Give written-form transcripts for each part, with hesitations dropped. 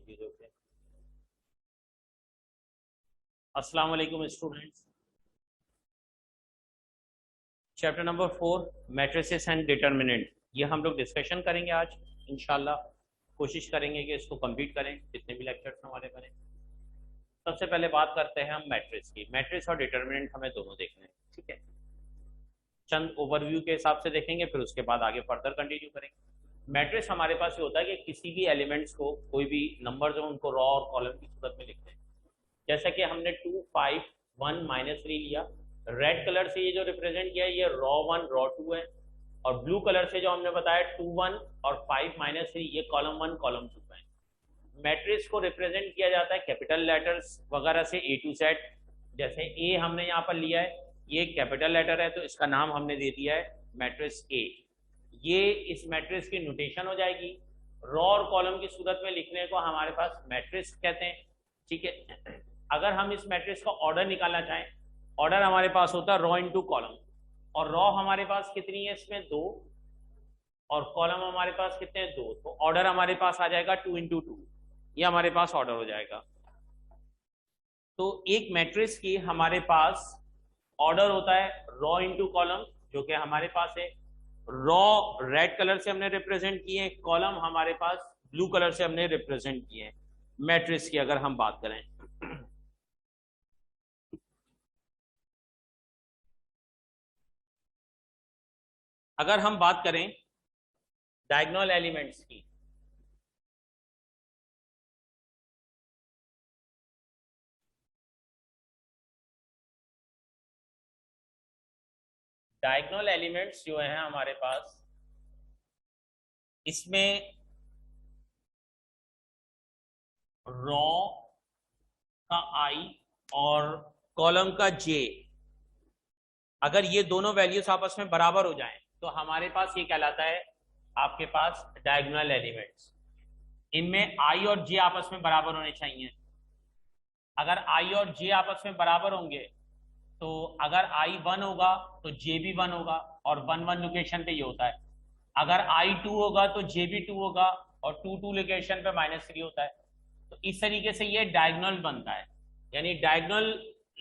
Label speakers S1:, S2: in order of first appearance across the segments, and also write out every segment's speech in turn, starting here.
S1: Confuse होते हैं। अस्सलाम वालेकुम students. Chapter number 4 matrices and determinant, ये हम लोग डिस्कशन करेंगे आज इंशाल्लाह। कोशिश करेंगे कि इसको कंप्लीट करें जितने भी लेक्चर्स हमारे बने। सबसे पहले बात करते हैं हम मैट्रिक्स की। मैट्रिक्स और डिटर्मिनेंट हमें दोनों देखने हैं, ठीक है। चंद ओवरव्यू के हिसाब से देखेंगे, फिर उसके बाद आगे फर्दर कंटिन्यू करेंगे। मैट्रिक्स हमारे पास ये होता है कि किसी भी एलिमेंट्स को, कोई भी नंबर जो उनको रॉ और कॉलम की सूरत में लिखते हैं। जैसे कि हमने 2 5 1 -3 लिया, रेड कलर से ये जो रिप्रेजेंट किया है ये रॉ 1 रॉ 2 है, और ब्लू कलर से जो हमने बताया 2 1 और 5 -3 ये कॉलम 1 कॉलम 2 है। मैट्रिक्स को रिप्रेजेंट किया जाता है कैपिटल लेटर्स वगैरह से A to Z। जैसे ए हमने यहाँ पर लिया है, ये कैपिटल लेटर है तो इसका नाम हमने दे दिया है मैट्रिक्स ए। ये इस मैट्रिक्स की नोटेशन हो जाएगी। रॉ और कॉलम की सूरत में लिखने को हमारे पास मैट्रिक्स कहते हैं, ठीक है। अगर हम इस मैट्रिक्स का ऑर्डर निकालना चाहें, ऑर्डर हमारे पास होता है रॉ इंटू कॉलम, और रॉ हमारे पास कितनी है इसमें 2, और कॉलम हमारे पास कितने हैं 2, तो ऑर्डर हमारे पास आ जाएगा 2 इंटू 2, ये हमारे पास ऑर्डर हो जाएगा। तो एक मैट्रिक्स की हमारे पास ऑर्डर होता है रॉ इंटू कॉलम, जो कि हमारे पास है। रॉ रेड कलर से हमने रिप्रेजेंट किए, कॉलम हमारे पास ब्लू कलर से हमने रिप्रेजेंट किए। मैट्रिक्स की अगर हम बात करें, अगर हम बात करें डायगोनल एलिमेंट्स की, डायगोनल एलिमेंट्स जो है हमारे पास, इसमें रॉ का आई और कॉलम का जे, अगर ये दोनों वैल्यूज आपस में बराबर हो जाएं तो हमारे पास ये कहलाता है आपके पास डायगोनल एलिमेंट्स। इनमें आई और जे आपस में बराबर होने चाहिए। अगर आई और जे आपस में बराबर होंगे तो अगर आई 1 होगा तो जे भी 1 होगा, और 1 1 लोकेशन पे ये होता है। अगर आई 2 होगा तो जे भी 2 होगा, और 2 2 लोकेशन पे -3 होता है। तो इस तरीके से ये डायगोनल बनता है। यानी डायगोनल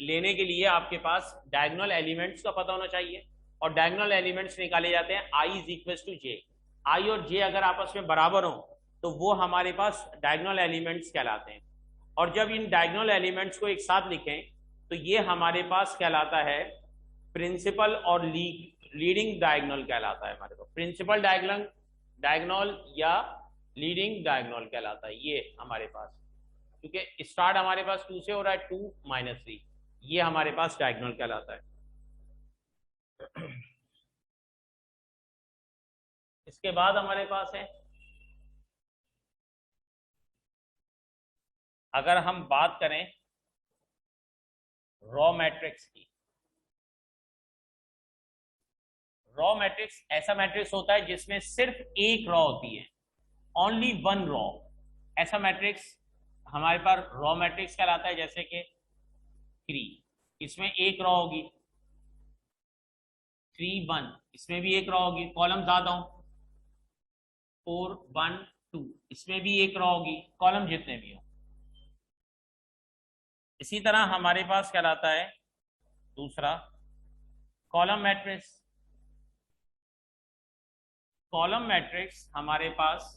S1: लेने के लिए आपके पास डायगोनल एलिमेंट्स का पता होना चाहिए, और डायगोनल एलिमेंट्स निकाले जाते हैं आई इज इक्वल टू जे। आई और जे अगर आपस में बराबर हो तो वो हमारे पास डायगोनल एलिमेंट्स कहलाते हैं। और जब इन डायगोनल एलिमेंट्स को एक साथ लिखें तो ये हमारे पास कहलाता है प्रिंसिपल और लीडिंग डायगोनल कहलाता है हमारे पास। प्रिंसिपल डायगोनल डायगोनल या लीडिंग डायगोनल कहलाता है ये हमारे पास, क्योंकि स्टार्ट हमारे पास 2 से हो रहा है, 2 -3, ये हमारे पास डायगोनल कहलाता है। इसके बाद हमारे पास है, अगर हम बात करें रॉ मैट्रिक्स की। रॉ मैट्रिक्स ऐसा मैट्रिक्स होता है जिसमें सिर्फ एक रॉ होती है, ओनली वन रॉ। ऐसा मैट्रिक्स हमारे पास रॉ मैट्रिक्स कहलाता है। जैसे कि 3, इसमें एक रॉ होगी, 3 1, इसमें भी एक रॉ होगी, कॉलम ज्यादा हो, 4 1 2, इसमें भी एक रॉ होगी, कॉलम जितने भी हो। इसी तरह हमारे पास कहलाता है दूसरा कॉलम मैट्रिक्स। कॉलम मैट्रिक्स हमारे पास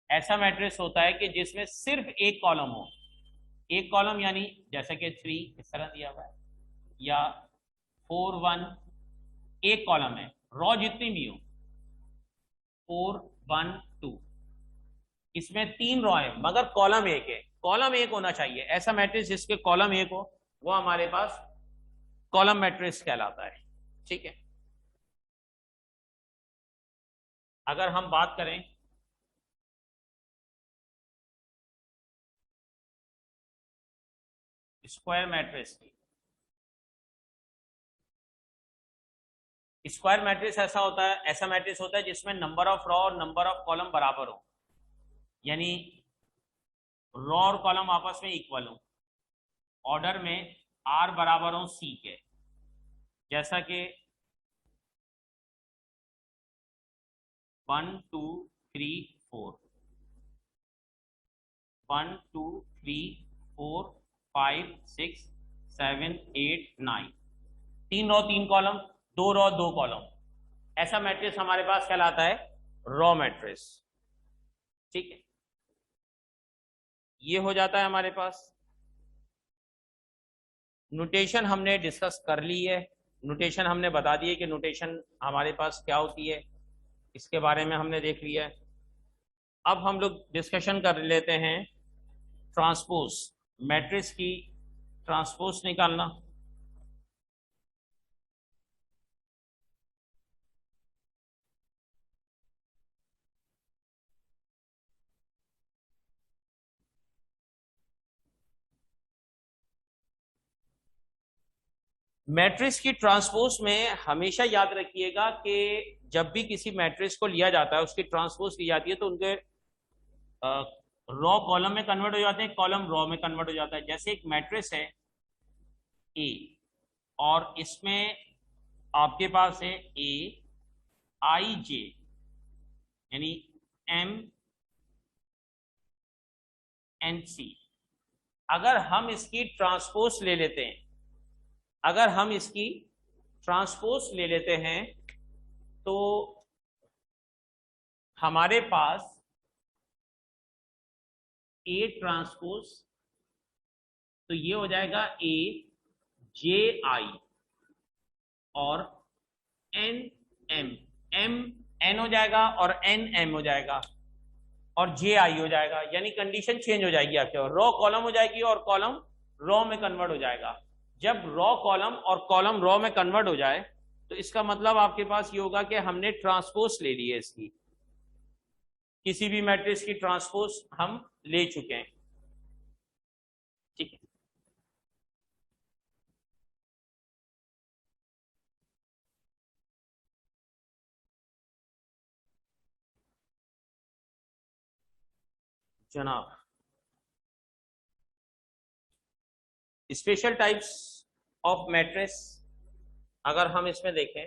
S1: ऐसा मैट्रिक्स होता है कि जिसमें सिर्फ एक कॉलम हो। एक कॉलम यानी जैसे कि 3 इस तरह दिया हुआ है, या 4 1, एक कॉलम है, रॉ जितनी भी हो, 4 1 2, इसमें 3 रॉ है मगर कॉलम एक है। कॉलम एक होना चाहिए। ऐसा मैट्रिक्स जिसके कॉलम एक हो वो हमारे पास कॉलम मैट्रिक्स कहलाता है, ठीक है। अगर हम बात करें स्क्वायर मैट्रिक्स की, स्क्वायर मैट्रिक्स ऐसा होता है, ऐसा मैट्रिक्स होता है जिसमें नंबर ऑफ रॉ और नंबर ऑफ कॉलम बराबर हो, यानी रॉ और कॉलम आपस में इक्वल हो, ऑर्डर में आर बराबर हो सी के। जैसा कि 1 2 3 4, 1 2 3 4 5 6 7 8 9, 3 रो 3 कॉलम, 2 रो 2 कॉलम, ऐसा मैट्रिक्स हमारे पास कहलाता है रॉ मैट्रिक्स। ठीक है, ये हो जाता है हमारे पास। नोटेशन हमने डिस्कस कर ली है, नोटेशन हमने बता दी है कि नोटेशन हमारे पास क्या होती है, इसके बारे में हमने देख लिया है। अब हम लोग डिस्कशन कर लेते हैं ट्रांसपोज, मैट्रिक्स की ट्रांसपोज निकालना। मैट्रिक्स की ट्रांसपोज में हमेशा याद रखिएगा कि जब भी किसी मैट्रिक्स को लिया जाता है, उसकी ट्रांसपोज ली जाती है, तो उनके रॉ कॉलम में कन्वर्ट हो जाते हैं, कॉलम रॉ में कन्वर्ट हो जाता है। जैसे एक मैट्रिक्स है ए, और इसमें आपके पास है ए आई जे, यानी एम एन सी। अगर हम इसकी ट्रांसपोज ले लेते हैं, अगर हम इसकी ट्रांसपोज ले लेते हैं तो हमारे पास ए ट्रांसपोज, तो ये हो जाएगा ए जे आई और एन एम, एम एन हो जाएगा और एन एम हो जाएगा और जे आई हो जाएगा, यानी कंडीशन चेंज हो जाएगी आपके, और रॉ कॉलम हो जाएगी और कॉलम रॉ में कन्वर्ट हो जाएगा। जब रॉ कॉलम और कॉलम रॉ में कन्वर्ट हो जाए तो इसका मतलब आपके पास ये होगा कि हमने ट्रांसपोज ले ली है इसकी, किसी भी मैट्रिक्स की ट्रांसपोज हम ले चुके हैं। ठीक है, जनाब स्पेशल टाइप्स ऑफ मैट्रिक्स अगर हम इसमें देखें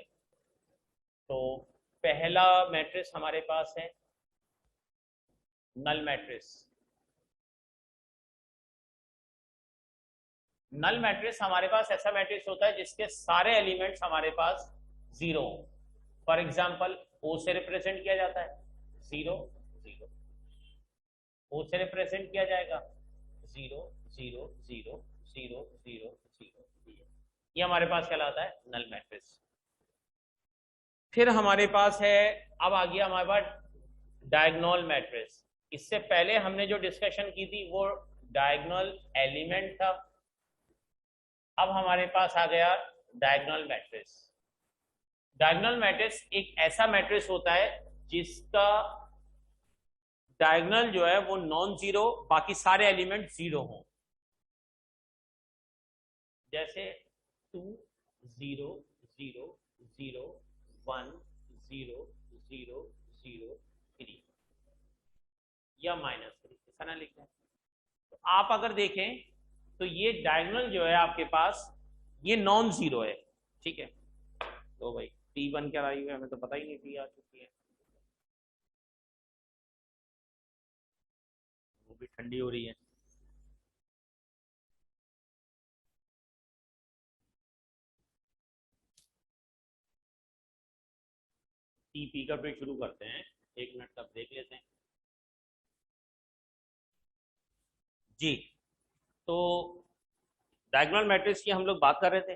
S1: तो पहला मैट्रिक्स हमारे पास है नल मैट्रिक्स। नल मैट्रिक्स हमारे पास ऐसा मैट्रिक्स होता है जिसके सारे एलिमेंट्स हमारे पास जीरो हो। फॉर एग्जांपल ओ से रिप्रेजेंट किया जाता है, जीरो जीरो, ओ से रिप्रेजेंट किया जाएगा, zero zero zero zero zero zero, ये हमारे पास कहलाता है नल मैट्रिक्स। फिर हमारे पास है, अब आ गया हमारे पास डायगोनल मैट्रिक्स। इससे पहले हमने जो डिस्कशन की थी वो डायगोनल एलिमेंट था, अब हमारे पास आ गया डायगोनल मैट्रिक्स। डायगोनल मैट्रिक्स एक ऐसा मैट्रिक्स होता है जिसका डायगोनल जो है वो नॉन जीरो, बाकी सारे एलिमेंट जीरो हों। जैसे 2 0 0 0 1 0 0 0 3 या -3, ऐसा ना लिखते हैं। तो आप अगर देखें तो ये डायगोनल जो है आपके पास ये नॉन जीरो है। ठीक है, तो भाई टी बन कर आई हुई है, हमें तो पता ही नहीं टी आ चुकी है, वो भी ठंडी हो रही है। टी पी कर फिर शुरू करते हैं, 1 मिनट का ब्रेक लेते हैं जी। तो डायगोनल मैट्रिक्स की हम लोग बात कर रहे थे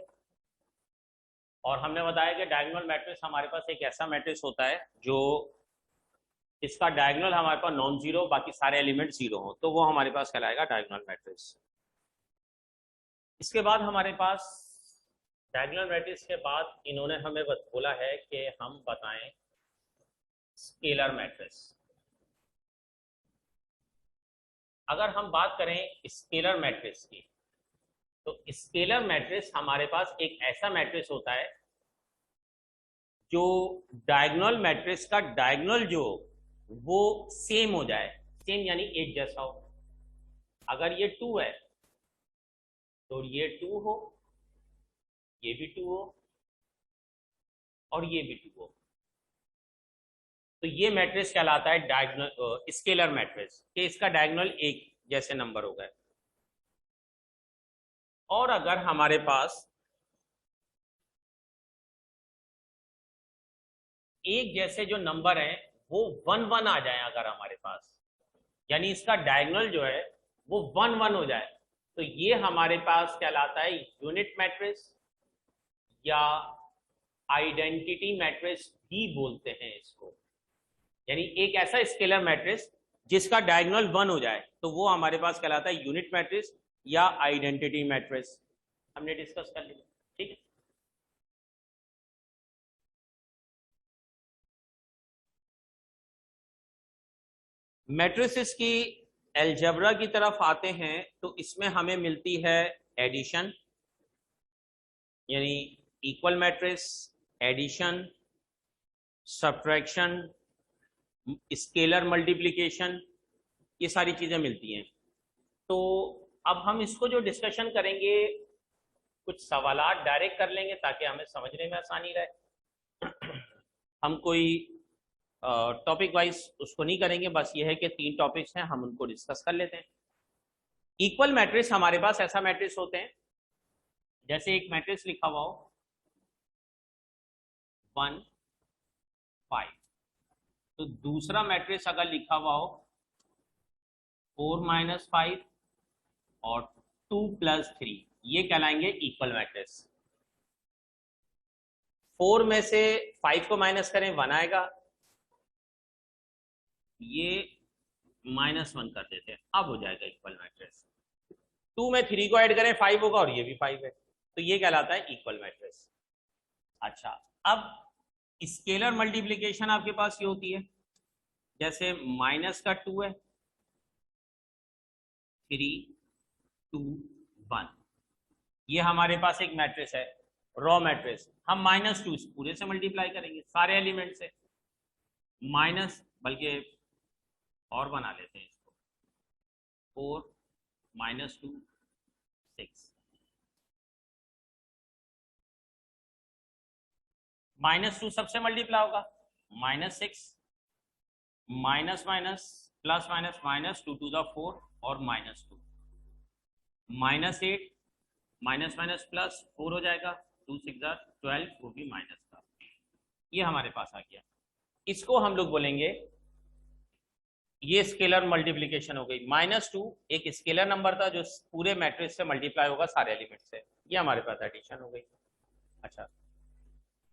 S1: और हमने बताया कि डायगोनल मैट्रिक्स हमारे पास एक ऐसा मैट्रिक्स होता है जो इसका डायगोनल हमारे पास नॉन जीरो, बाकी सारे एलिमेंट जीरो हो, तो वो हमारे पास कहलाएगा डायगोनल मैट्रिक्स। इसके बाद हमारे पास डायगोनल मैट्रिक्स के बाद इन्होंने हमें बोला है कि हम बताएं स्केलर मैट्रिक्स। अगर हम बात करें स्केलर मैट्रिक्स की, तो स्केलर मैट्रिक्स हमारे पास एक ऐसा मैट्रिक्स होता है जो डायगोनल मैट्रिक्स का डायगोनल जो वो सेम हो जाए, सेम यानी एक जैसा हो। अगर ये 2 है तो ये 2 हो, ये भी 2 हो और ये भी 2 हो, तो ये मैट्रिक्स कहलाता है डायगोनल स्केलर मैट्रिक्स, कि इसका डायगोनल एक जैसे नंबर हो गए। और अगर हमारे पास एक जैसे जो नंबर है वो 1 1 आ जाए अगर हमारे पास, यानी इसका डायगोनल जो है वो 1 1 हो जाए, तो ये हमारे पास कहलाता है यूनिट मैट्रिक्स या आइडेंटिटी मैट्रिक्स भी बोलते हैं इसको। यानी एक ऐसा स्केलर मैट्रिक्स जिसका डायगोनल 1 हो जाए तो वो हमारे पास कहलाता है यूनिट मैट्रिक्स या आइडेंटिटी मैट्रिक्स। हमने डिस्कस कर लिया, ठीक है। मैट्रिसेस की एल्जेब्रा की तरफ आते हैं तो इसमें हमें मिलती है एडिशन, यानी equal matrix, addition, subtraction, scalar multiplication, ये सारी चीजें मिलती हैं। तो अब हम इसको जो डिस्कशन करेंगे कुछ सवालात डायरेक्ट कर लेंगे ताकि हमें समझने में आसानी रहे। हम कोई टॉपिक वाइज उसको नहीं करेंगे, बस ये है कि 3 टॉपिक्स हैं, हम उनको डिस्कस कर लेते हैं। इक्वल मैट्रिक्स हमारे पास ऐसा मैट्रिक्स होते हैं जैसे एक मैट्रिक्स लिखा हुआ हो 1 5, तो दूसरा मैट्रिक्स अगर लिखा हुआ हो 4 5 और 2 3, ये कहलाएंगे इक्वल मैट्रिक्स। 4 में से 5 को माइनस करें 1 आएगा, ये -1 कर देते हैं, अब हो जाएगा इक्वल मैट्रिक्स। 2 में 3 को ऐड करें 5 होगा और ये भी 5 है, तो ये कहलाता है इक्वल मैट्रिक्स। अच्छा, अब स्केलर मल्टीप्लिकेशन आपके पास ये होती है, जैसे माइनस का 2 है, 3 2 1, ये हमारे पास एक मैट्रिक्स है, रॉ मैट्रिक्स। हम -2 इस पूरे से मल्टीप्लाई करेंगे सारे एलिमेंट से, माइनस बल्कि और बना लेते हैं इसको, 4 -2 6, -2 सबसे मल्टीप्लाई होगा, -6 minus minus plus minus -2 to the 4 और -2, -8 माइनस माइनस प्लस 4 हो जाएगा, 2 6 12, वो भी माइनस का, ये हमारे पास आ गया। इसको हम लोग बोलेंगे, ये स्केलर मल्टीप्लिकेशन हो गई। -2 एक स्केलर नंबर था जो पूरे मैट्रिक्स से मल्टीप्लाई होगा सारे एलिमेंट से, ये हमारे पास एडिशन हो गई। अच्छा,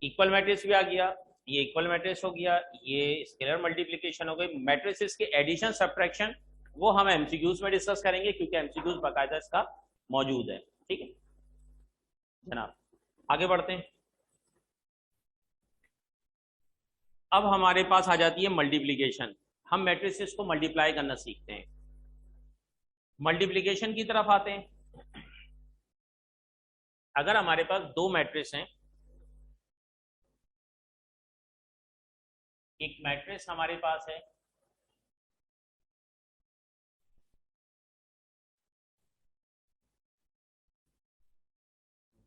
S1: इक्वल मैट्रिक्स भी आ गया, ये इक्वल मैट्रिक्स हो गया, ये स्केलर मल्टीप्लिकेशन हो गई। मैट्रिक्स के एडिशन सब्ट्रैक्शन वो हम एमसीक्यूज में डिस्कस करेंगे क्योंकि एमसीक्यूज बाकायदा इसका मौजूद है, ठीक है जनाब। आगे बढ़ते हैं। अब हमारे पास आ जाती है मल्टीप्लिकेशन। हम मैट्रिसेस को मल्टीप्लाई करना सीखते हैं, मल्टीप्लिकेशन की तरफ आते हैं। अगर हमारे पास 2 मैट्रिक्स हैं, एक मैट्रिक्स हमारे पास है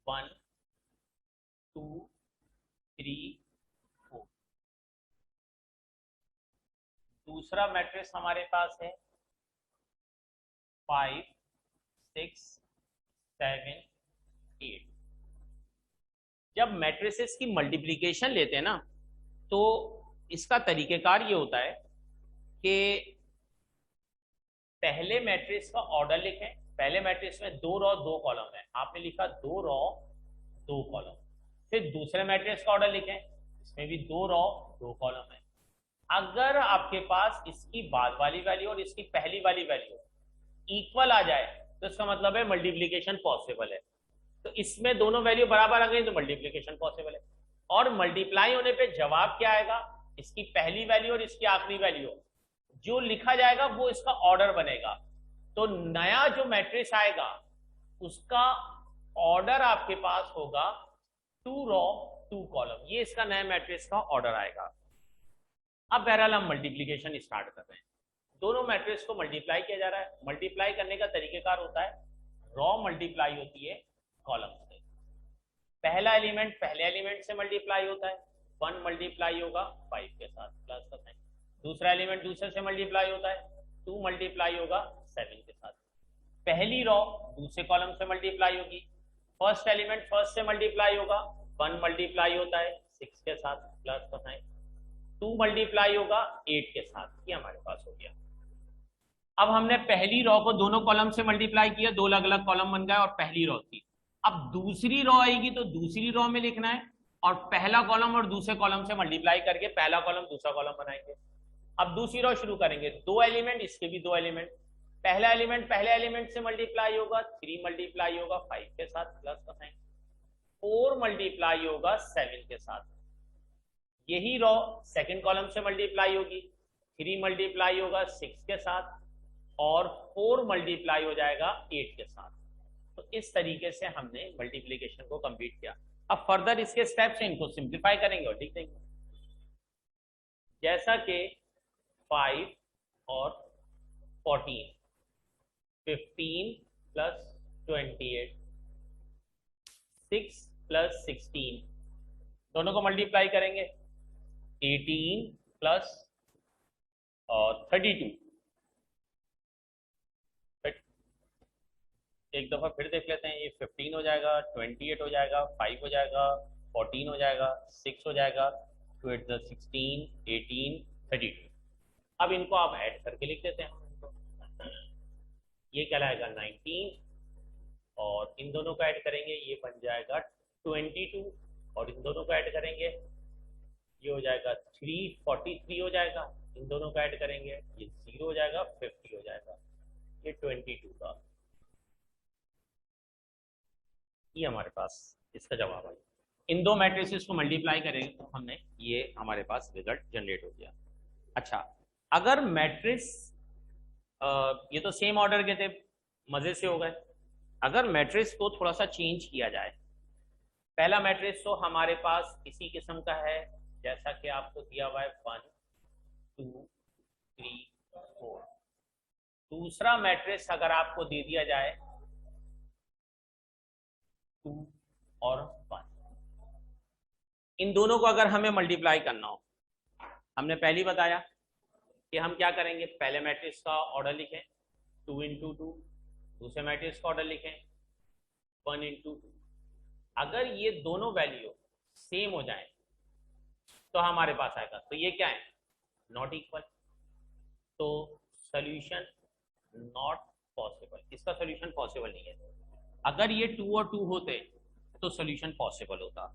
S1: 1 2 3 4, दूसरा मैट्रिक्स हमारे पास है 5 6 7 8। जब मैट्रिसेस की मल्टीप्लिकेशन लेते हैं ना, तो इसका तरीकेकार ये होता है कि पहले मैट्रिक्स का ऑर्डर लिखें। पहले मैट्रिक्स में 2 रॉ 2 कॉलम है, आपने लिखा 2 रॉ 2 कॉलम। फिर दूसरे मैट्रिक्स का ऑर्डर लिखें, इसमें भी 2 रॉ 2 कॉलम है। अगर आपके पास इसकी बाद वाली वैल्यू और इसकी पहली वाली वैल्यू इक्वल आ जाए तो इसका मतलब है मल्टीप्लिकेशन पॉसिबल है। तो इसमें दोनों वैल्यू बराबर आ गई तो मल्टीप्लिकेशन पॉसिबल है। और मल्टीप्लाई होने पे जवाब क्या आएगा, इसकी पहली वैल्यू और इसकी आखिरी वैल्यू जो लिखा जाएगा वो इसका ऑर्डर बनेगा। तो नया जो मैट्रिक्स आएगा उसका ऑर्डर आपके पास होगा 2 रॉ 2 कॉलम, ये इसका नया मैट्रिक्स का ऑर्डर आएगा। अब बहरहाल हम मल्टीप्लिकेशन स्टार्ट कर रहे हैं, दोनों मैट्रिक्स को मल्टीप्लाई किया जा रहा है। मल्टीप्लाई करने का तरीकेकार होता है रॉ मल्टीप्लाई होती है कॉलम से। पहला एलिमेंट पहले एलिमेंट से मल्टीप्लाई होता है, 1 मल्टीप्लाई होगा 5 के साथ प्लस का साइन। दूसरा एलिमेंट दूसरे से मल्टीप्लाई होता है, 2 मल्टीप्लाई होगा 7 के साथ पहली रो दूसरे कॉलम से मल्टीप्लाई होगी, फर्स्ट एलिमेंट फर्स्ट से मल्टीप्लाई होगा, 1 मल्टीप्लाई होता है 6 के साथ प्लस कोसाइन, 2 मल्टीप्लाई होगा 8 के साथ, ये हमारे पास हो गया। अब हमने पहली रो को दोनों कॉलम से मल्टीप्लाई किया, दो अलग अलग कॉलम बन गए और पहली रो थी। अब दूसरी रो आएगी तो दूसरी रो में लिखना है और पहला कॉलम और दूसरे कॉलम से मल्टीप्लाई करके पहला कॉलम दूसरा कॉलम बनाएंगे। अब दूसरी रो शुरू करेंगे, 2 एलिमेंट, इसके भी 2 एलिमेंट, पहला एलिमेंट पहले एलिमेंट से मल्टीप्लाई होगा, 3 मल्टीप्लाई होगा 5 के साथ प्लस कोसाइन, 4 मल्टीप्लाई होगा 7 के साथ। यही रो सेकंड कॉलम से मल्टीप्लाई होगी, 3 मल्टीप्लाई होगा 6 के साथ और 4 मल्टीप्लाई हो जाएगा 8 के साथ। तो इस तरीके से हमने मल्टीप्लिकेशन को कंप्लीट किया। अब फर्दर इसके स्टेप्स हैं, इनको सिंप्लीफाई करेंगे और लिख देंगे, जैसा कि 5 और 14, 15 प्लस 28, 6 प्लस 16, दोनों को मल्टीप्लाई करेंगे, 18 प्लस 32। एक दफा फिर देख लेते हैं, ये 15 हो जाएगा, 28 हो जाएगा, 5 हो जाएगा, 14 हो जाएगा, 6 हो जाएगा, 2 8 16, 18, 32। अब इनको आप ऐड करके लिख देते हैं, ये कहलाएगा 19 और इन दोनों को ऐड करेंगे, ये बन जाएगा 22 और इन दोनों को ऐड करेंगे, ये हो जाएगा 343 हो जाएगा, इन दोनों को ऐड करेंगे, ये 0 हो जाएगा, 50 हो जाएगा, ये 22 का, ये हमारे पास इसका जवाब है। इन दो मैट्रिसेस को मल्टीप्लाई करेंगे तो हमने ये हमारे पास रिजल्ट जनरेट हो गया। अच्छा, अगर मैट्रिक्स ये तो सेम ऑर्डर के थे, मजे से हो गए। अगर मैट्रिक्स को थोड़ा सा चेंज किया जाए, पहला मैट्रिक्स तो हमारे पास इसी किस्म का है जैसा कि आपको दिया हुआ है 1 2 3 4। दूसरा मैट्रिक्स अगर आपको दे दिया जाए 2 और 1, इन दोनों को अगर हमें मल्टीप्लाई करना हो, हमने पहले ही बताया कि हम क्या करेंगे, पहले मैट्रिक्स का ऑर्डर लिखें 2 into 2, दूसरे मैट्रिक्स का ऑर्डर लिखें 1 into 2। अगर ये दोनों वैल्यू सेम हो जाए तो हमारे पास आएगा, तो ये क्या है, नॉट इक्वल, तो सॉल्यूशन नॉट पॉसिबल, इसका सॉल्यूशन पॉसिबल नहीं है। अगर ये 2 और 2 होते तो सॉल्यूशन पॉसिबल होता,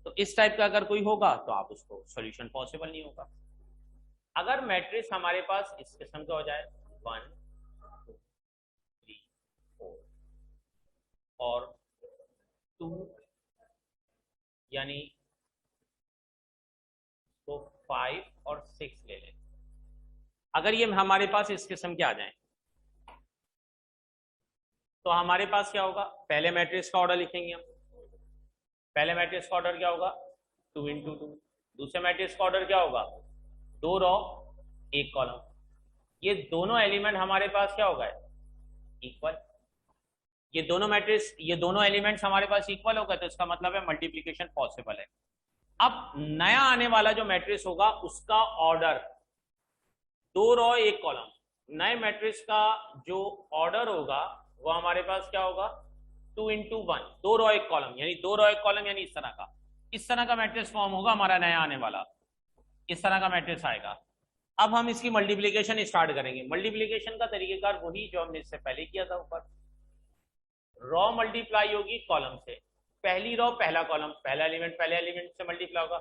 S1: तो इस टाइप का अगर कोई होगा तो आप उसको सॉल्यूशन पॉसिबल नहीं होगा। अगर मैट्रिक्स हमारे पास इस किस्म का हो जाए 1 2 3 4 और 2 यानी तो 5 और 6 ले लें, अगर ये हमारे पास इस किस्म के आ जाएं तो हमारे पास क्या होगा, पहले मैट्रिक्स का ऑर्डर लिखेंगे हम, पहले मैट्रिक्स का ऑर्डर क्या होगा 2 into 2, दूसरे मैट्रिक्स का ऑर्डर क्या होगा 2 रो 1 कॉलम, ये दोनों एलिमेंट हमारे पास क्या होगा इक्वल, ये दोनों मैट्रिक्स ये दोनों एलिमेंट्स हमारे पास इक्वल होगा, तो इसका मतलब है मल्टीप्लिकेशन पॉसिबल है। अब नया आने वाला जो मैट्रिक्स होगा उसका ऑर्डर 2 रो 1 कॉलम, नए मैट्रिक्स का जो ऑर्डर होगा वो हमारे पास क्या होगा 2 into 1, 2 रो 1 कॉलम, यानी 2 रो 1 कॉलम यानी इस तरह का मैट्रिक्स फॉर्म होगा हमारा नया आने वाला, इस तरह का मैट्रिक्स आएगा। अब हम इसकी मल्टीप्लिकेशन स्टार्ट करेंगे। मल्टीप्लिकेशन का तरीकेकार वही जो हमने इससे पहले किया था, ऊपर रो मल्टीप्लाई होगी कॉलम से, पहली रो पहला कॉलम, पहला एलिमेंट पहले एलिमेंट से मल्टीप्लाई होगा,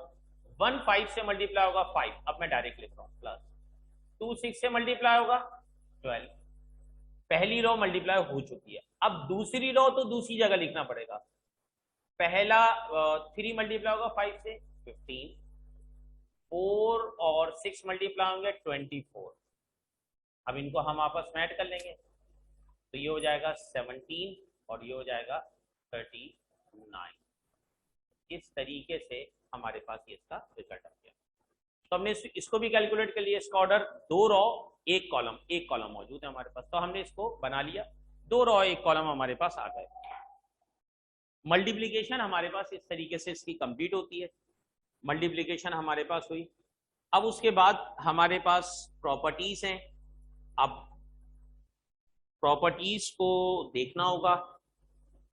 S1: 1 5 से मल्टीप्लाई होगा 5, अब मैं डायरेक्ट लिख रहा हूँ, प्लस 2 6 से मल्टीप्लाई होगा 12, पहली रो मल्टीप्लाई हो चुकी है। अब दूसरी रो तो दूसरी जगह लिखना पड़ेगा, पहला 3 मल्टीप्लाई होगा 5 से 15, 4 और 6 मल्टीप्लाई होंगे 24, अब इनको हम आपस में ऐड कर लेंगे, तो ये हो जाएगा 17 और ये हो जाएगा 39। इस तरीके से हमारे पास ये इसका रिजल्ट आ गया। तो हमने इसको भी कैलकुलेट कर लिया, इसका ऑर्डर 2 रो 1 कॉलम मौजूद है हमारे पास, तो हमने इसको बना लिया, 2 रो 1 कॉलम हमारे पास आ गए। मल्टीप्लिकेशन हमारे पास इस तरीके से इसकी कंप्लीट होती है, मल्टीप्लिकेशन हमारे पास हुई। अब उसके बाद हमारे पास प्रॉपर्टीज हैं। अब प्रॉपर्टीज को देखना होगा।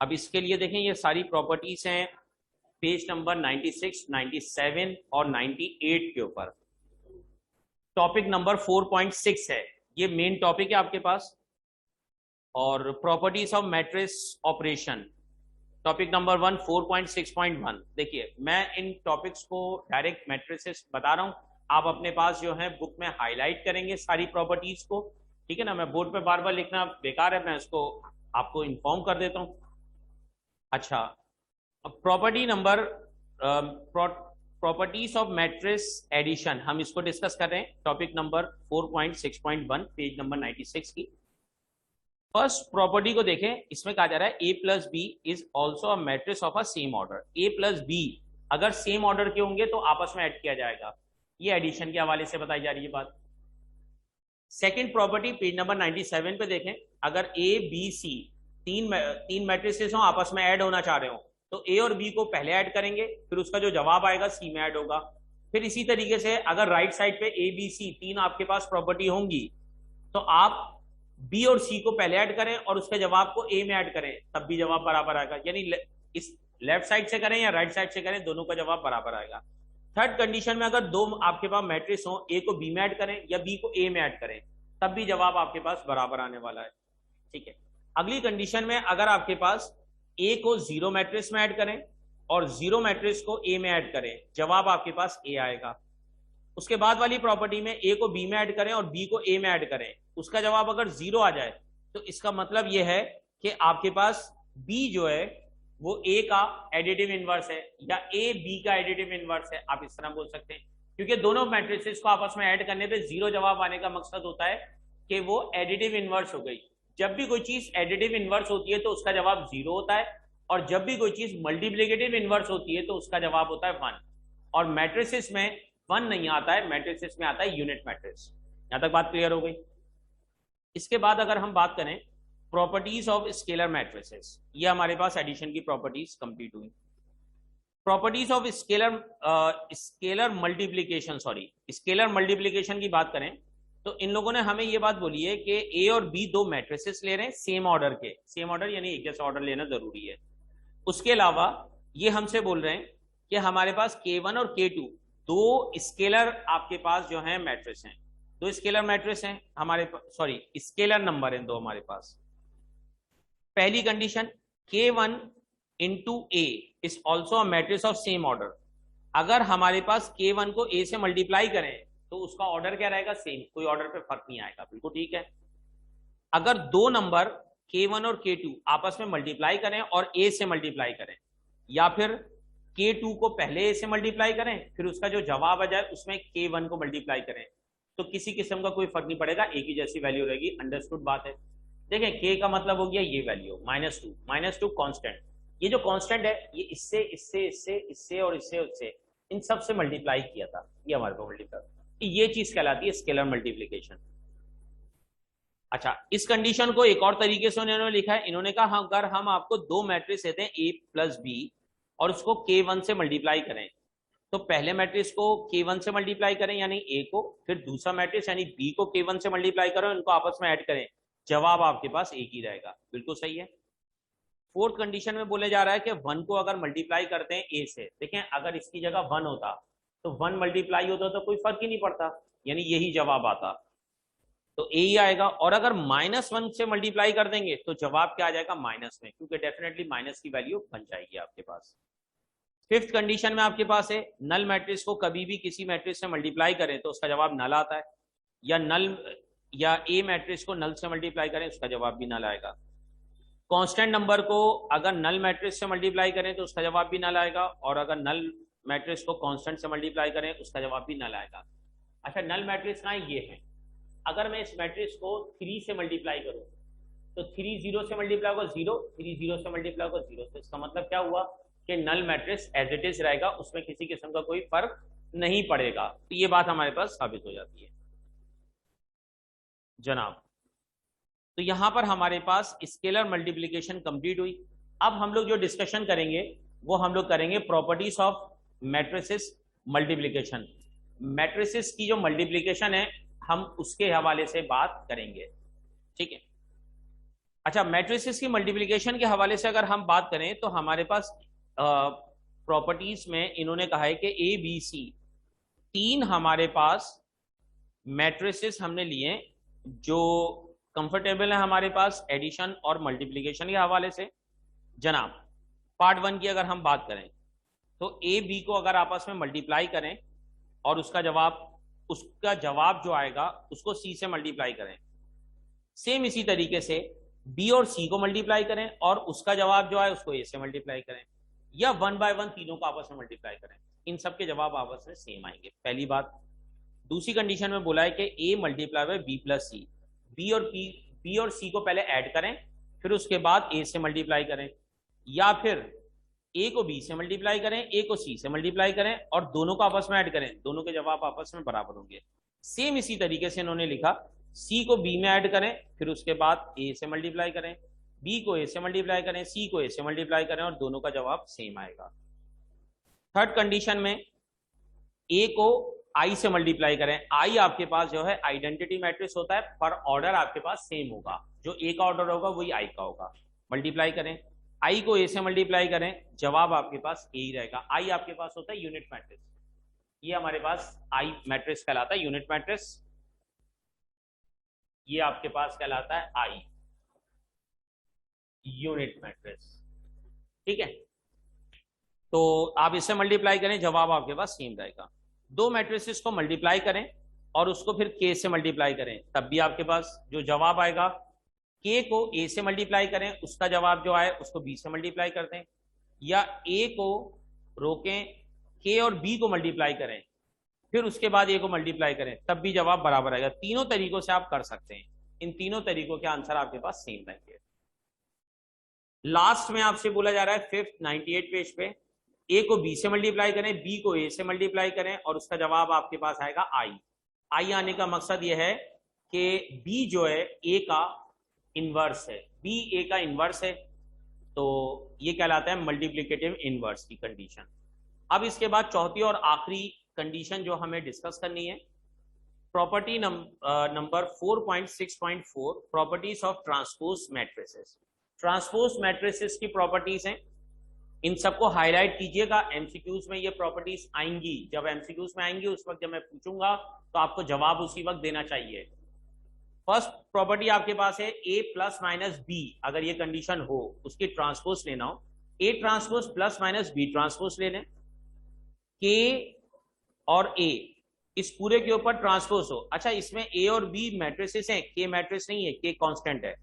S1: अब इसके लिए देखें, ये सारी प्रॉपर्टीज हैं पेज नंबर 96, 97 और 98 के ऊपर। टॉपिक नंबर 4.6 है, ये मेन टॉपिक है आपके पास। और properties of matrix operation topic number 1 4.6.1। देखिए मैं इन टॉपिक्स को डायरेक्ट मैट्रिसेस बता रहा हूं, आप अपने पास जो है बुक में हाईलाइट करेंगे सारी प्रॉपर्टीज को, ठीक है ना। मैं बोर्ड पे बार बार लिखना बेकार है, मैं इसको आपको इन्फॉर्म कर देता हूं। अच्छा, property number properties of matrix addition, हम इसको डिस्कस कर रहे हैं। टॉपिक नंबर 4.6.1 पेज नंबर 96 की फर्स्ट प्रॉपर्टी को देखें। इसमें कहा जा रहा है A plus B is also a matrix of a same order. A plus B अगर सेम ऑर्डर के होंगे तो आपस में ऐड किया जाएगा, ये एडिशन के हवाले से बताई जा रही है बात। सेकंड प्रॉपर्टी पेज नंबर 97 पे देखें, अगर ए बी सी तीन मैट्रिसेस हो, आपस में ऐड होना चाह रहे हो, तो ए और बी को पहले ऐड करेंगे, फिर उसका जो जवाब आएगा सी में ऐड होगा। फिर इसी तरीके से अगर राइट साइड पे ए बी सी तीन आपके पास प्रॉपर्टी होंगी, तो आप बी और सी को पहले ऐड करें और उसके जवाब को ए में ऐड करें, तब भी जवाब बराबर आएगा। यानी इस लेफ्ट साइड से करें या राइट साइड से करें, दोनों का जवाब बराबर आएगा। थर्ड कंडीशन में अगर दो आपके पास मैट्रिक्स हो, ए को बी में ऐड करें या बी को ए में ऐड करें, तब भी जवाब आपके पास बराबर आने वाला है, ठीक है। अगली कंडीशन में अगर आपके पास ए को जीरो मैट्रिक्स में ऐड करें और जीरो मैट्रिक्स को ए में ऐड करें, जवाब आपके पास ए आएगा। उसके बाद वाली प्रॉपर्टी में ए को बी में ऐड करें और बी को ए में ऐड करें, उसका जवाब अगर जीरो आ जाए तो इसका मतलब यह है कि आपके पास बी जो है वो ए का एडिटिव इनवर्स है या ए बी का एडिटिव इनवर्स है, आप इस तरह बोल सकते हैं। क्योंकि दोनों मैट्रिसेस को आपस में ऐड करने पे जीरो जवाब आने का मकसद होता है कि वो एडिटिव इनवर्स हो गई। जब भी कोई चीज एडिटिव इनवर्स होती है तो उसका जवाब जीरो होता है, और जब भी कोई चीज मल्टीप्लिकेटिव इनवर्स होती है तो उसका जवाब होता है 1। और मैट्रिसेस में 1 नहीं आता है, मैट्रिसेस में आता है यूनिट मैट्रिक्स। यहां तक बात क्लियर हो गई। इसके बाद अगर हम बात करें प्रॉपर्टीज ऑफ स्केलर मैट्रिसेस, ये हमारे पास एडिशन की प्रॉपर्टीज कंप्लीट हुई। प्रॉपर्टीज ऑफ स्केलर मल्टीप्लिकेशन की बात करें तो इन लोगों ने हमें ये बात बोली है कि ए और बी दो मैट्रिसेस ले रहे हैं सेम ऑर्डर के, सेम ऑर्डर यानी एक जैसा ऑर्डर लेना जरूरी है। उसके अलावा ये हमसे बोल रहे हैं कि हमारे पास K1 और K2 दो स्केलर आपके पास जो है मैट्रिक्स हैं, दो स्केलर मैट्रिक्स हैं हमारे पास, सॉरी स्केलर नंबर हैं दो हमारे पास। पहली condition K1 into A is also a matrix of same order. अगर हमारे पास K1 को A से मल्टीप्लाई करें तो उसका ऑर्डर क्या रहेगा, सेम, कोई ऑर्डर पे फर्क नहीं आएगा, बिल्कुल ठीक है। अगर दो नंबर K1 और K2 आपस में मल्टीप्लाई करें और A से मल्टीप्लाई करें, या फिर K2 को पहले A से मल्टीप्लाई करें फिर उसका जो जवाब आ जाए उसमें K1 को मल्टीप्लाई करें, तो किसी किस्म का कोई फर्क नहीं पड़ेगा, एक ही जैसी वैल्यू रहेगी। अंडरस्टूड बात है। देखें K का मतलब हो गया ये वैल्यू -2 कांस्टेंट। ये जो कांस्टेंट है ये इससे इससे इससे इससे और इससे उससे इन सब से मल्टीप्लाई किया था, ये हमारे को मल्टीप्लाई, ये चीज कहलाती है स्केलर मल्टीप्लिकेशन। अच्छा, इस कंडीशन को एक और तरीके से उन्होंने लिखा है, इन्होंने कहा अगर हम आपको दो मैट्रिक्स देते हैं A प्लस बी और उसको K1 से मल्टीप्लाई करें, तो पहले मैट्रिक्स को K1 से मल्टीप्लाई करें यानी A को, फिर दूसरा मैट्रिक्स यानी B को K1 से मल्टीप्लाई करो, इनको आपस में ऐड करें, जवाब आपके पास एक ही रहेगा, बिल्कुल सही है। फोर्थ कंडीशन में बोले जा रहा है कि 1 को अगर मल्टीप्लाई करते हैं A से, देखें अगर इसकी जगह 1 होता तो 1 मल्टीप्लाई होता तो कोई फर्क ही नहीं पड़ता, यानी यही जवाब आता, तो ए ही आएगा। और अगर -1 से मल्टीप्लाई कर देंगे तो जवाब क्या आ जाएगा, माइनस में, क्योंकि डेफिनेटली माइनस की वैल्यू बन जाएगी आपके पास। फिफ्थ कंडीशन में आपके पास है नल मैट्रिक्स को कभी भी किसी मैट्रिक्स से मल्टीप्लाई करें तो उसका जवाब नल आता है, या ए मैट्रिक्स को नल से मल्टीप्लाई करें उसका जवाब भी नल आएगा। कांस्टेंट नंबर को अगर नल मैट्रिक्स से मल्टीप्लाई करें तो उसका जवाब भी नल आएगा, और अगर नल मैट्रिक्स को कांस्टेंट से मल्टीप्लाई करें उसका जवाब भी नल आएगा। अच्छा, नल मैट्रिक्स कहाँ ये है, अगर मैं इस मैट्रिक्स को 3 से मल्टीप्लाई करूं तो 3 0 से मल्टीप्लाई होगा 0, 3 0 से मल्टीप्लाई होगा 0, तो इसका मतलब क्या हुआ कि null matrix as it is रहेगा, उसमें किसी किस्म का कोई फर्क नहीं पड़ेगा। तो ये बात हमारे पास साबित हो जाती है जनाब। तो यहां पर हमारे पास स्केलर मल्टीप्लिकेशन कंप्लीट हुई। अब हम लोग जो डिस्कशन करेंगे वो हम लोग करेंगे properties of matrices multiplication. Matrices की जो मल्टीप्लिकेशन है हम उसके हवाले से बात करेंगे, ठीक है। अच्छा, मैट्रिसेस की मल्टीप्लिकेशन के हवाले से अगर हम बात करें तो हमारे पास प्रॉपर्टीज में इन्होंने कहा है कि ए बी सी तीन हमारे पास मैट्रिसेस हमने लिए जो कंफर्टेबल है हमारे पास एडिशन और मल्टीप्लिकेशन के हवाले से। जनाब, पार्ट वन की अगर हम बात करें तो ए बी को अगर आपस में मल्टीप्लाई करें और उसका जवाब जो आएगा उसको सी से मल्टीप्लाई करें। सेम इसी तरीके से बी और सी को मल्टीप्लाई करें और उसका जवाब जो है उसको ए से मल्टीप्लाई करें, या वन बाय वन तीनों को आपस में मल्टीप्लाई करें। इन सब के जवाब आपस में सेम आएंगे, पहली बात। दूसरी कंडीशन में बोला है कि A multiply by B plus C, B और सी को पहले ऐड करें फिर उसके बाद ए से मल्टीप्लाई करें, या फिर ए को बी से मल्टीप्लाई करें, ए को सी से मल्टीप्लाई करें और दोनों को आपस में ऐड करें, दोनों के जवाब आपस में बराबर होंगे। सेम इसी तरीके से इन्होंने लिखा, सी को बी में ऐड करें फिर उसके बाद ए से मल्टीप्लाई करें, बी को ए से मल्टीप्लाई करें, सी को ए से मल्टीप्लाई करें और दोनों का जवाब सेम आएगा। थर्ड कंडीशन में ए को आई से मल्टीप्लाई करें। आई आपके पास जो है आइडेंटिटी मैट्रिक्स होता है, पर ऑर्डर आपके पास सेम होगा, जो ए का ऑर्डर होगा वही आई का होगा। मल्टीप्लाई करें, आई को ए से मल्टीप्लाई करें, जवाब आपके पास ए ही रहेगा। आई आपके पास होता है यूनिट मैट्रिक्स, ये हमारे पास आई मैट्रिक्स कहलाता है, यूनिट मैट्रिक्स। ये आपके पास कहलाता है आई यूनिट मैट्रिक्स, ठीक है। तो आप इससे मल्टीप्लाई करें, जवाब आपके पास सेम रहेगा। दो मैट्रिसेस को मल्टीप्लाई करें और उसको फिर के से मल्टीप्लाई करें, तब भी आपके पास जो जवाब आएगा, के को ए से मल्टीप्लाई करें, उसका जवाब जो आए उसको बी से मल्टीप्लाई कर दें, या ए को रोकें, के और बी को मल्टीप्लाई करें फिर उसके बाद ए को मल्टीप्लाई करें, तब भी जवाब बराबर आएगा। तीनों तरीकों से आप कर सकते हैं, इन तीनों तरीकों के आंसर आपके पास सेम रहेंगे। लास्ट में आपसे बोला जा रहा है फिफ्थ 98 पेज पे, ए को बी से मल्टीप्लाई करें, बी को ए से मल्टीप्लाई करें और उसका जवाब आपके पास आएगा आई। आई आने का मकसद यह है कि बी जो है ए का इनवर्स है, बी ए का इनवर्स है, तो ये कहलाता है मल्टीप्लिकेटिव इनवर्स की कंडीशन। अब इसके बाद चौथी और आखिरी कंडीशन जो हमें डिस्कस करनी है, property number 4.6.4, properties of transpose matrices. Transpose matrices की प्रॉपर्टीज हैं, इन सबको हाईलाइट कीजिएगा। एमसीक्यूज में ये प्रॉपर्टीज आएंगी, जब एमसीक्यूज में आएंगी उस वक्त जब मैं पूछूंगा तो आपको जवाब उसी वक्त देना चाहिए। फर्स्ट प्रॉपर्टी आपके पास है ए प्लस माइनस बी, अगर ये कंडीशन हो उसकी ट्रांसपोज लेना हो, A transpose plus minus B transpose ले लें, के और ए इस पूरे के ऊपर ट्रांसपोज हो। अच्छा, इसमें ए और बी मैट्रिसेस हैं, के मैट्रिक्स नहीं है, के कांस्टेंट है,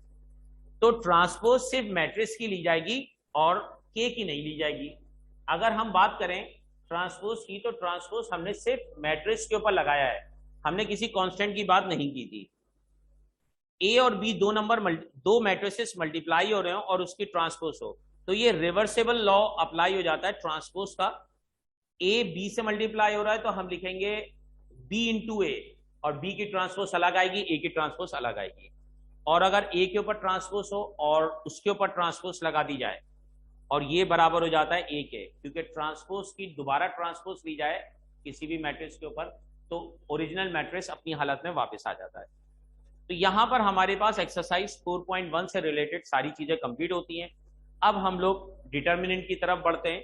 S1: तो ट्रांसपोज सिर्फ मैट्रिक्स की ली जाएगी और के की नहीं ली जाएगी। अगर हम बात करें ट्रांसपोज की, तो ट्रांसपोज हमने सिर्फ मैट्रिक्स के ऊपर लगाया है, हमने किसी कांस्टेंट की बात नहीं की थी। ए और बी दो मैट्रिसेस मल्टीप्लाई हो रहे हो और उसकी ट्रांसपोज हो, तो ये रिवर्सेबल लॉ अप्लाई हो जाता है ट्रांसपोज का। ए बी से मल्टीप्लाई हो रहा है तो हम लिखेंगे बी इंटू ए, और बी की ट्रांसपोज अलग आएगी, ए की ट्रांसपोज अलग आएगी। और अगर ए के ऊपर ट्रांसपोज हो और उसके ऊपर ट्रांसपोज लगा दी जाए और ये बराबर हो जाता है ए के, क्योंकि ट्रांसपोज की दोबारा ट्रांसपोज ली जाए किसी भी मैट्रिक्स के ऊपर तो ओरिजिनल मैट्रिक्स अपनी हालत में वापस आ जाता है। तो यहां पर हमारे पास एक्सरसाइज 4.1 से रिलेटेड सारी चीजें कंप्लीट होती हैं। अब हम लोग डिटर्मिनेंट की तरफ बढ़ते हैं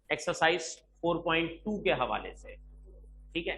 S1: एक्सरसाइज 4.2 के हवाले से, ठीक है।